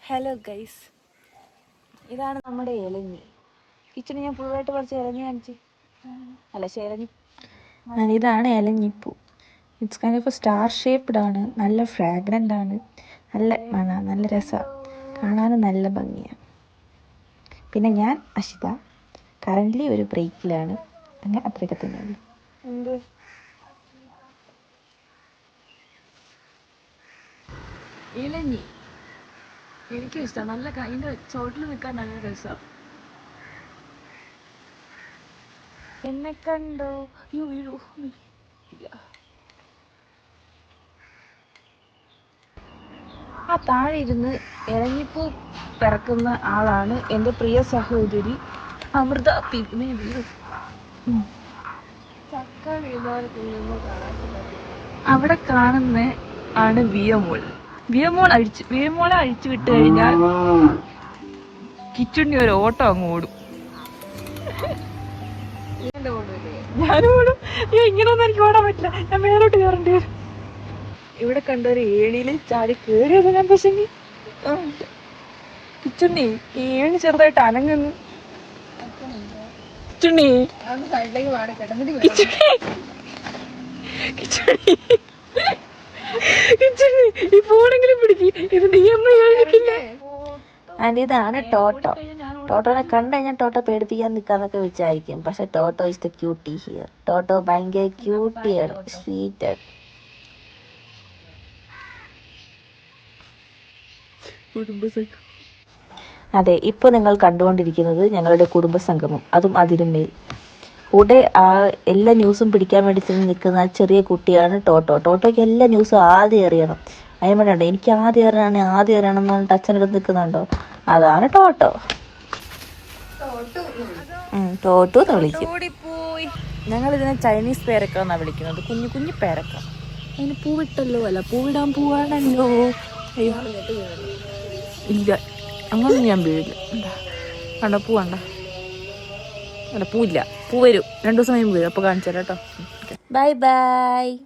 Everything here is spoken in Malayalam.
ഹലോ ഗൈസ്, ഇതാണ് നമ്മുടെ ഇലഞ്ഞി. കിച്ചണ് ഞാൻ ഫുള്ളായിട്ട് കുറച്ച് ഇലഞ്ഞി കാണിച്ച് ഇലഞ്ഞി. ഇതാണ് ഇലഞ്ഞിപ്പൂ. It's kind of star shaped ആണ്. നല്ല ഫ്രാഗ്രൻ്റ് ആണ്. നല്ല മണം, നല്ല രസമാണ്, കാണാനും നല്ല ഭംഗിയാണ്. പിന്നെ ഞാൻ അഷിത, കറൻ്റ്ലി ഒരു ബ്രേക്കിലാണ്. അങ്ങനെ അത്രയൊക്കെ തന്നെയുള്ളൂ. എന്ത് ഇലഞ്ഞി എനിക്കും ഇഷ്ടമാണ്. നല്ല അതിൻ്റെ ചോട്ടിൽ നിൽക്കാൻ നല്ല രസമാണ്. എന്നെ കണ്ടോ? ആ താഴെ ഇരുന്ന് ഇലഞ്ഞിപ്പൂ പിറക്കുന്ന ആളാണ് എൻ്റെ പ്രിയ സഹോദരി അമൃത. അവിടെ കാണുന്ന ആണ് വിയമോൾ. വിയമോളെ അഴിച്ചു വിട്ട് കഴിഞ്ഞാൽ കിച്ചുണ്ണി ഒരു ഓട്ടം അങ്ങ് ഓടും. ഞാനും ഓടും. ഇങ്ങനൊന്നും എനിക്ക് ഓടാൻ പറ്റില്ല, ഞാൻ മേലോട്ട് കയറേണ്ടി വരും. ഇവിടെ കണ്ടൊരു ഏണിയില് ചാടി കേറിയത് ഞാൻ. പക്ഷെ കിച്ചുണ്ണി ഈ ഏണി ചെറുതായിട്ട് അനങ്ങുന്നു. കിച്ചുണ്ണി ഈ ഫോണെങ്കിലും പിടിക്ക്. ഇത് നീ ഒന്നും കഴിക്കില്ല. ആൻഡ് ഇതാണ് ടോട്ടോ. ടോട്ടോനെ കണ്ടു കഴിഞ്ഞാൽ ടോട്ടോ പേടിപ്പിക്കാൻ നിൽക്കാന്നൊക്കെ വിചാരിക്കും, പക്ഷെ ടോട്ടോ ഇസ് ദ ക്യൂട്ടി ഹിയർ. ടോട്ടോ ഭയങ്കര ക്യൂട്ടിയാണ്, സ്വീറ്റാണ്. അതെ, ഇപ്പോൾ നിങ്ങൾ കണ്ടുകൊണ്ടിരിക്കുന്നത് ഞങ്ങളുടെ കുടുംബസംഗമം, അതും അതിരുമേൽ. കൂടെ എല്ലാ ന്യൂസും പിടിക്കാൻ വേണ്ടി ചെന്ന് നിൽക്കുന്ന ചെറിയ കുട്ടിയാണ് ടോട്ടോ. ടോട്ടോയ്ക്ക് എല്ലാ ന്യൂസും ആദ്യം അറിയണം. അയ്മനുണ്ട് എനിക്ക് ആദ്യം അറിയണം എന്ന് പറഞ്ഞിട്ട് അച്ഛനടുത്ത് നിൽക്കുന്നുണ്ടോ, അതാണ് ടോട്ടോ. ടോട്ടോ എന്ന് വിളിക്കും. ഞങ്ങളിതിനെ ചൈനീസ് പേരക്ക എന്നാണ് വിളിക്കുന്നത്, കുഞ്ഞു കുഞ്ഞു പേരക്ക. അതിന് പൂവിട്ടല്ലോ, അല്ല പൂവിടാൻ പോവാണല്ലോ. അയ്യോ ഇല്ല, അങ്ങനൊന്നും ഞാൻ വീഴില്ല. കണ്ടോ പൂ കണ്ട? അല്ല പൂവില്ല, പൂ വരും 2 ദിവസം കഴിയുമ്പോൾ വരും. അപ്പോൾ കാണിച്ചു തരാം കേട്ടോ. Bye bye.